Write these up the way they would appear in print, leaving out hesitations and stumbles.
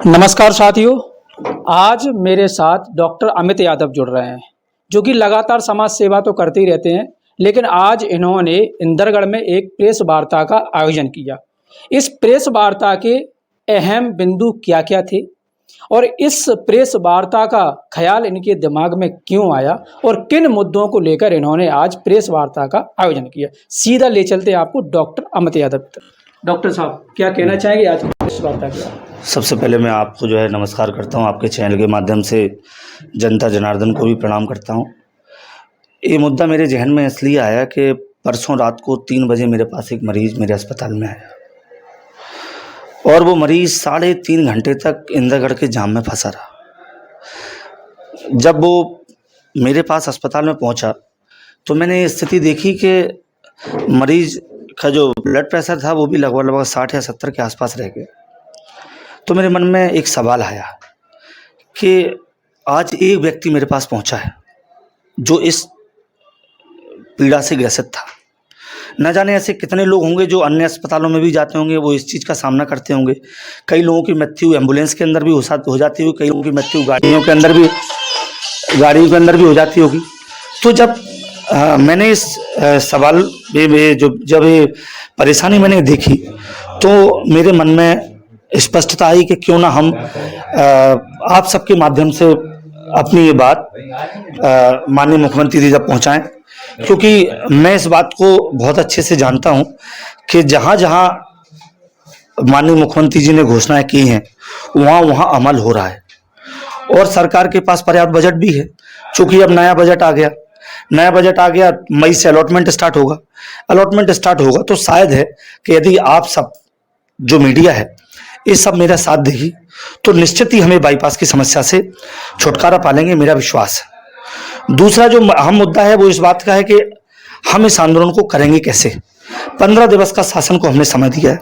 नमस्कार साथियों। आज मेरे साथ डॉक्टर अमित यादव जुड़ रहे हैं, जो कि लगातार समाज सेवा तो करते ही रहते हैं, लेकिन आज इन्होंने इंदरगढ़ में एक प्रेस वार्ता का आयोजन किया। इस प्रेस वार्ता के अहम बिंदु क्या क्या थे और इस प्रेस वार्ता का ख्याल इनके दिमाग में क्यों आया और किन मुद्दों को लेकर इन्होंने आज प्रेस वार्ता का आयोजन किया, सीधा ले चलते हैं आपको डॉक्टर अमित यादव तक। डॉक्टर साहब, क्या कहना चाहेंगे आज प्रेस वार्ता के बारे में? सबसे पहले मैं आपको नमस्कार करता हूं, आपके चैनल के माध्यम से जनता जनार्दन को भी प्रणाम करता हूं। ये मुद्दा मेरे जहन में इसलिए आया कि परसों रात को 3 बजे मेरे पास एक मरीज़ मेरे अस्पताल में आया और वो मरीज़ 3.5 घंटे तक इंदरगढ़ के जाम में फंसा रहा। जब वो मेरे पास अस्पताल में पहुंचा तो मैंने स्थिति देखी कि मरीज़ का जो ब्लड प्रेशर था वो भी लगभग 60 या 70 के आसपास रह गया। तो मेरे मन में एक सवाल आया कि आज एक व्यक्ति मेरे पास पहुंचा है जो इस पीड़ा से ग्रसित था। न जाने ऐसे कितने लोग होंगे जो अन्य अस्पतालों में भी जाते होंगे, वो इस चीज़ का सामना करते होंगे। कई लोगों की मृत्यु एम्बुलेंस के अंदर भी हो जाती होगी, कई लोगों की मृत्यु गाड़ियों के अंदर भी हो जाती होगी। तो जब मैंने इस सवाल में जब ये परेशानी मैंने देखी तो मेरे मन में स्पष्टता आई कि क्यों ना हम आप सबके माध्यम से अपनी ये बात माननीय मुख्यमंत्री जी तक पहुंचाएं, क्योंकि मैं इस बात को बहुत अच्छे से जानता हूं कि जहां जहां माननीय मुख्यमंत्री जी ने घोषणाएं की हैं वहां वहां अमल हो रहा है और सरकार के पास पर्याप्त बजट भी है। चूंकि अब नया बजट आ गया, मई से अलॉटमेंट स्टार्ट होगा तो शायद है कि यदि आप सब जो मीडिया है ये सब मेरा साथ देगी तो निश्चित ही हमें बाईपास की समस्या से छुटकारा पालेंगे, मेरा विश्वास है। दूसरा जो अहम मुद्दा है वो इस बात का है कि हम इस आंदोलन को करेंगे कैसे। 15 दिवस का शासन को हमने समय दिया है।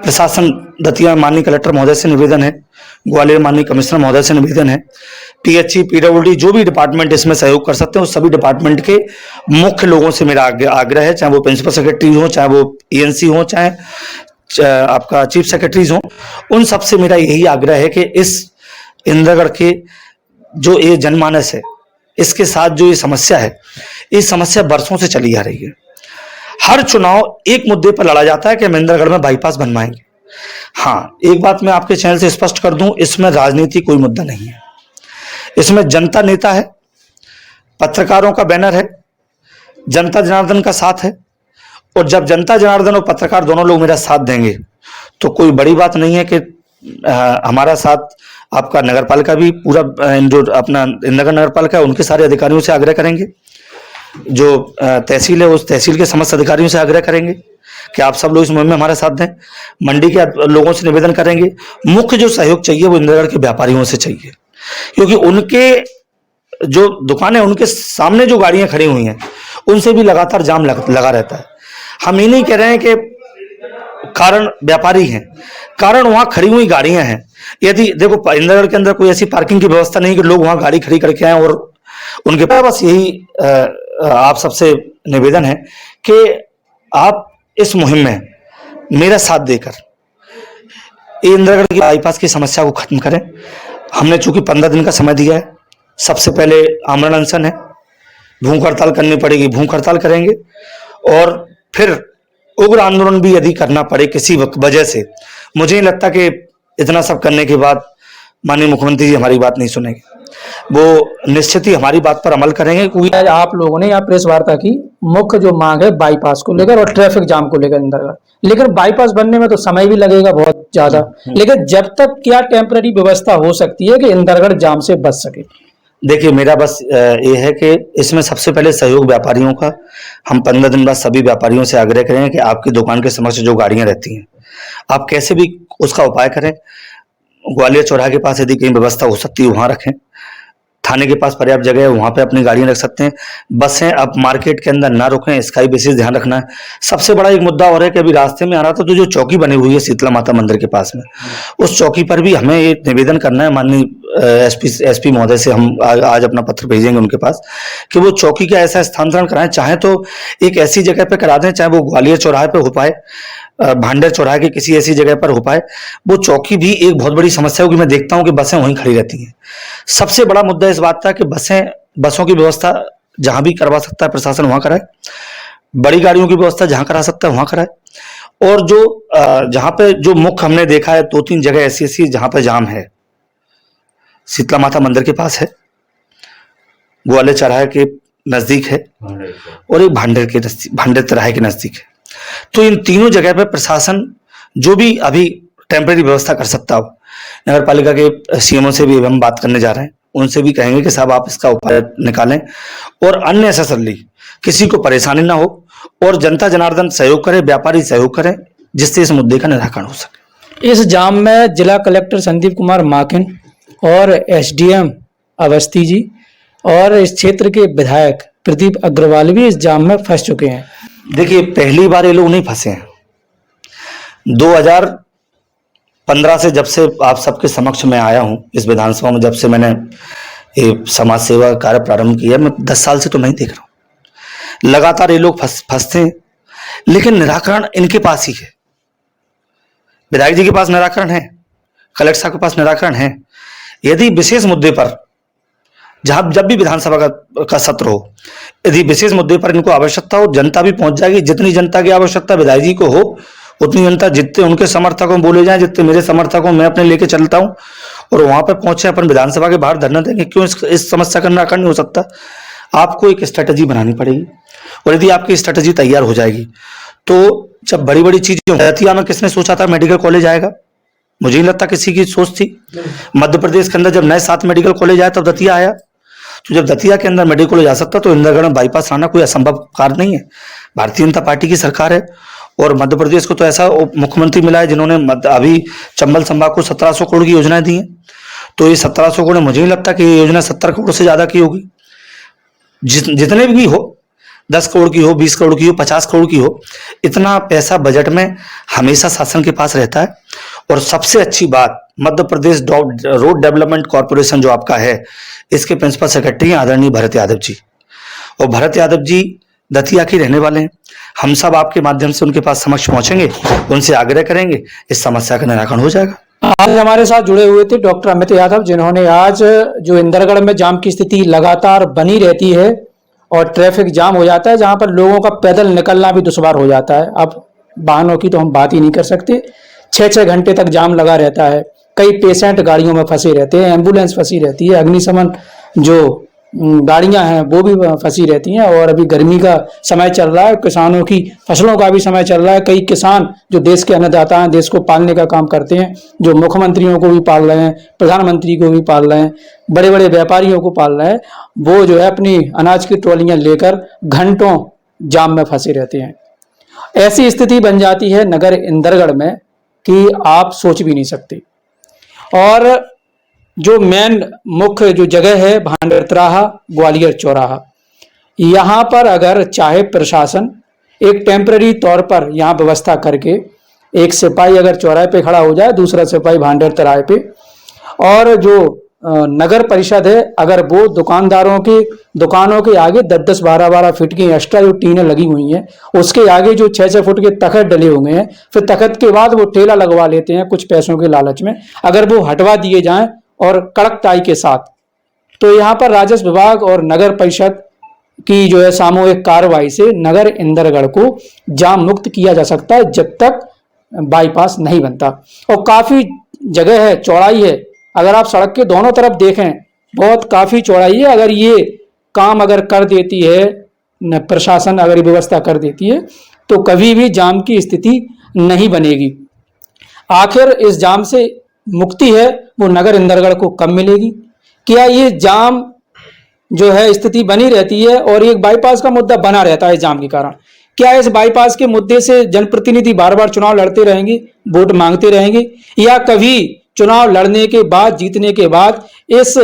प्रशासन दतिया माननीय कलेक्टर महोदय से निवेदन है, ग्वालियर माननीय कमिश्नर महोदय से निवेदन है, पीएचई पीडब्ल्यूडी जो भी डिपार्टमेंट इसमें सहयोग कर सकते हैं उस सभी डिपार्टमेंट के मुख्य लोगों से मेरा आग्रह है, चाहे वो प्रिंसिपल सेक्रेटरी हो, चाहे वो ईएनसी हो, चाहे आपका चीफ सेक्रेटरीज हो, उन सब से मेरा यही आग्रह है कि इस इंदरगढ़ के जो ये जनमानस है इसके साथ जो ये समस्या है, ये समस्या बरसों से चली आ रही है। हर चुनाव एक मुद्दे पर लड़ा जाता है कि हम इंदरगढ़ में बाईपास बनवाएंगे। हाँ, एक बात मैं आपके चैनल से स्पष्ट कर दूं, इसमें राजनीति कोई मुद्दा नहीं है। इसमें जनता नेता है, पत्रकारों का बैनर है, जनता जनार्दन का साथ है और जब जनता जनार्दन और पत्रकार दोनों लोग मेरा साथ देंगे तो कोई बड़ी बात नहीं है कि हमारा साथ आपका नगर पालिका भी पूरा जो अपना इंदरगढ़ नगर पालिका है उनके सारे अधिकारियों से आग्रह करेंगे, जो तहसील है उस तहसील के समस्त अधिकारियों से आग्रह करेंगे कि आप सब लोग इस मुहिम में हमारा साथ दें। मंडी के लोगों से निवेदन करेंगे। मुख्य जो सहयोग चाहिए वो इंदरगढ़ के व्यापारियों से चाहिए, क्योंकि उनके जो दुकानें उनके सामने जो गाड़ियां खड़ी हुई हैं उनसे भी लगातार जाम लगा रहता है। हम ये नहीं कह रहे हैं कि कारण व्यापारी हैं, कारण वहां खड़ी हुई गाड़ियां हैं। यदि देखो इंदरगढ़ के अंदर कोई ऐसी पार्किंग की व्यवस्था नहीं कि लोग वहां गाड़ी खड़ी करके आए और उनके पास, बस यही आप सबसे निवेदन है कि आप इस मुहिम में मेरा साथ देकर इंदरगढ़ की बाईपास की समस्या को खत्म करें। हमने चूंकि 15 दिन का समय दिया है, सबसे पहले आमरण अनशन है, भूख हड़ताल करनी पड़ेगी, भूख हड़ताल करेंगे और फिर उग्र आंदोलन भी यदि करना पड़े किसी वजह से। मुझे नहीं लगता कि इतना सब करने के बाद माननीय मुख्यमंत्री जी हमारी बात नहीं सुनेंगे, वो निश्चित ही हमारी बात पर अमल करेंगे। क्योंकि आप लोगों ने यहाँ प्रेस वार्ता की, मुख्य जो मांग है बाईपास को लेकर और ट्रैफिक जाम को लेकर इंदरगढ़, लेकिन बाईपास बनने में तो समय भी लगेगा बहुत ज्यादा, लेकिन जब तक क्या टेम्पररी व्यवस्था हो सकती है कि इंदरगढ़ जाम से बच सके? देखिए, मेरा बस ये है कि इसमें सबसे पहले सहयोग व्यापारियों का। हम 15 दिन बाद सभी व्यापारियों से आग्रह करेंगे कि आपकी दुकान के समक्ष जो गाड़ियां रहती हैं आप कैसे भी उसका उपाय करें। ग्वालियर चौराहे के पास यदि कहीं व्यवस्था हो सकती है वहां रखें। थाने के पास पर्याप्त जगह है, वहाँ पे अपनी गाड़ियाँ रख सकते हैं। बसें अब मार्केट के अंदर ना रुकें, इसका ही विशेष ध्यान रखना है। सबसे बड़ा एक मुद्दा और है कि अभी रास्ते में आ रहा था तो जो चौकी बनी हुई है शीतला माता मंदिर के पास में, उस चौकी पर भी हमें एक निवेदन करना है माननीय एसपी महोदय से। हम आज अपना पत्र भेजेंगे उनके पास कि वो चौकी का ऐसा स्थानांतरण कराएं, चाहे तो एक ऐसी जगह पे करा दें, चाहे वो ग्वालियर चौराहे पे हो पाए, भांडेर चौराहे की किसी ऐसी जगह पर हो पाए। वो चौकी भी एक बहुत बड़ी समस्या होगी। मैं देखता हूं कि बसें वहीं खड़ी रहती हैं। सबसे बड़ा मुद्दा इस बात का कि बसों की व्यवस्था जहां भी करवा सकता है प्रशासन वहां कराए, बड़ी गाड़ियों की व्यवस्था जहां करा सकता है वहां कराए, और जो जहां पे जो मुख्य हमने देखा है 2-3 जगह ऐसी जहां पर जाम है, शीतला माता मंदिर के पास है, ग्वालियर चौराहे के नजदीक है, और एक भांडेर चौराहे के नजदीक है। तो इन तीनों जगह पे प्रशासन जो भी अभी टेम्परेरी व्यवस्था कर सकता हो, नगर पालिका के सीएमओ से भी हम बात करने जा रहे हैं, उनसे भी कहेंगे कि साहब आप इसका उपाय निकालें और अननेसेसरली किसी को परेशानी ना हो, और जनता जनार्दन सहयोग करे, व्यापारी सहयोग करें, जिससे इस मुद्दे का निराकरण हो सके। इस जाम में जिला कलेक्टर संदीप कुमार माकिन और एसडीएम अवस्थी जी और इस क्षेत्र के विधायक प्रदीप अग्रवाल भी इस जाम में फंस चुके हैं। देखिए, पहली बार ये लोग नहीं फंसे हैं। 2015 से जब से आप सबके समक्ष में आया हूं इस विधानसभा में, जब से मैंने ये समाज सेवा कार्य प्रारंभ किया, मैं 10 साल से तो मैं ही देख रहा हूं लगातार ये लोग फंसते हैं, लेकिन निराकरण इनके पास ही है। विधायक जी के पास निराकरण है, कलेक्टर साहब के पास निराकरण है। यदि विशेष मुद्दे पर जब भी विधानसभा का सत्र हो, यदि विशेष मुद्दे पर इनको आवश्यकता हो, जनता भी पहुंच जाएगी। जितनी जनता की आवश्यकता विधायक जी को हो, उतनी जनता, जितने उनके समर्थकों बोले जाएं, जितने मेरे समर्थकों मैं अपने लेके चलता हूं, और वहां पर पहुंचे अपन विधानसभा के बाहर धरना देंगे। क्यों इस समस्या का निराकरण नहीं हो सकता? आपको एक स्ट्रेटेजी बनानी पड़ेगी, और यदि आपकी स्ट्रेटेजी तैयार हो जाएगी तो जब बड़ी बड़ी चीजें, दतिया में किसने सोचा था मेडिकल कॉलेज आएगा? मुझे नहीं लगता किसी की सोच थी। मध्य प्रदेश के अंदर जब नए 7 मेडिकल कॉलेज आया तब दतिया आया। तो जब दतिया के अंदर मेडिकल कॉलेज आ सकता तो इंदिरागढ़ में बाईपास आना कोई असंभव कार्य नहीं है। भारतीय जनता पार्टी की सरकार है, और मध्य प्रदेश को तो ऐसा मुख्यमंत्री मिला है जिन्होंने अभी चंबल संभाग को 1700 करोड़ की योजनाएं दी हैं। तो ये 1700 करोड़, मुझे नहीं लगता कि ये योजना 70 करोड़ से ज्यादा की होगी। जितने भी हो, 10 करोड़ की हो, 20 करोड़ की हो, 50 करोड़ की हो, इतना पैसा बजट में हमेशा शासन के पास रहता है। और सबसे अच्छी बात, Madhya Pradesh road development corporation जो आपका है, इसके प्रिंसिपल सेक्रेटरी हैं आदरणीय भरत यादव जी, और भरत यादव जी दतिया के रहने वाले हैं। हम सब आपके माध्यम से उनके पास समक्ष पहुंचेंगे, उनसे आग्रह करेंगे, इस समस्या का निराकरण हो जाएगा। आज हमारे साथ जुड़े हुए थे डॉक्टर अमित यादव, जिन्होंने आज जो इंदरगढ़ में जाम की स्थिति लगातार बनी रहती है और ट्रैफिक जाम हो जाता है, जहां पर लोगों का पैदल निकलना भी दुश्वार हो जाता है। अब वाहनों की तो हम बात ही नहीं कर सकते, 6-6 घंटे तक जाम लगा रहता है। कई पेशेंट गाड़ियों में फंसे रहते हैं, एम्बुलेंस फंसी रहती है, अग्निशमन जो गाड़ियां हैं वो भी फंसी रहती हैं। और अभी गर्मी का समय चल रहा है, किसानों की फसलों का भी समय चल रहा है। कई किसान जो देश के अन्नदाता हैं, देश को पालने का काम करते हैं, जो मुख्यमंत्रियों को भी पाल रहे हैं, प्रधानमंत्री को भी पाल रहे हैं, बड़े बड़े व्यापारियों को पाल रहे हैं, वो जो है अपनी अनाज की ट्रॉलियां लेकर घंटों जाम में फंसे रहते हैं। ऐसी स्थिति बन जाती है नगर इंदरगढ़ में कि आप सोच भी नहीं सकते। और जो मेन मुख्य जो जगह है भांडेर चौराहा, ग्वालियर चौराहा, यहाँ पर अगर चाहे प्रशासन एक टेम्पररी तौर पर यहाँ व्यवस्था करके, एक सिपाही अगर चौराहे पे खड़ा हो जाए, दूसरा सिपाही भांडेर चौराहे पे, और जो नगर परिषद है अगर वो दुकानदारों की दुकानों के आगे 10-10, 12-12 फीट की एक्स्ट्रा जो टीनें लगी हुई हैं, उसके आगे जो 6-6 फुट के तख्त डले हुए हैं, फिर तख्त के बाद वो ठेला लगवा लेते हैं कुछ पैसों के लालच में, अगर वो हटवा दिए जाएं और कड़कताई के साथ, तो यहाँ पर राजस्व विभाग और नगर परिषद की जो है सामूहिक कार्रवाई से नगर इंदरगढ़ को जाम मुक्त किया जा सकता है, जब तक बाईपास नहीं बनता। और काफी जगह है, चौड़ाई है, अगर आप सड़क के दोनों तरफ देखें बहुत काफी चौड़ाई है। अगर ये काम अगर कर देती है प्रशासन, अगर ये व्यवस्था कर देती है, तो कभी भी जाम की स्थिति नहीं बनेगी। आखिर इस जाम से मुक्ति है वो नगर इंदरगढ़ को कब मिलेगी? क्या ये जाम जो है स्थिति बनी रहती है और एक बाईपास का मुद्दा बना रहता है जाम के कारण? क्या इस बाईपास के मुद्दे से जनप्रतिनिधि बार बार चुनाव लड़ते रहेंगे, वोट मांगते रहेंगे, या कभी चुनाव लड़ने के बाद, जीतने के बाद इस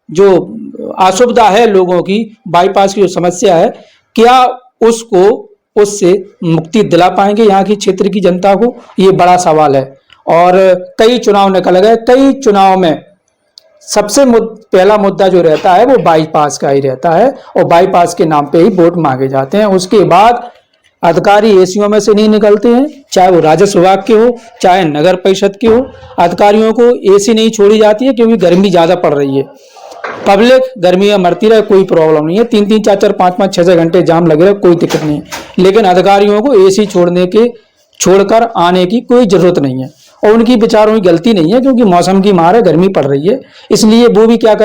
जो असुविधा है लोगों की, बाईपास की जो समस्या है, क्या उसको उससे मुक्ति दिला पाएंगे यहाँ की क्षेत्र की जनता को, ये बड़ा सवाल है। और कई चुनाव निकल गए, कई चुनाव में सबसे पहला मुद्दा जो रहता है वो बाईपास का ही रहता है और बाईपास के नाम पे ही वोट मांगे जाते हैं। उसके बाद अधिकारी एसीओ में से नहीं निकलते हैं, चाहे वो राजस्व विभाग के हो चाहे नगर परिषद के हो। अधिकारियों को एसी नहीं छोड़ी जाती है क्योंकि गर्मी ज्यादा पड़ रही है, पब्लिक गर्मी में मरती रहे, कोई प्रॉब्लम नहीं है, 3-3 4-4 5-5 6-6 घंटे जाम लगे रहे, कोई दिक्कत नहीं है। लेकिन अधिकारियों को एसी छोड़कर आने की कोई जरूरत नहीं है और उनकी बेचारों की गलती नहीं है क्योंकि मौसम की मार है, गर्मी पड़ रही है, इसलिए वो भी क्या कर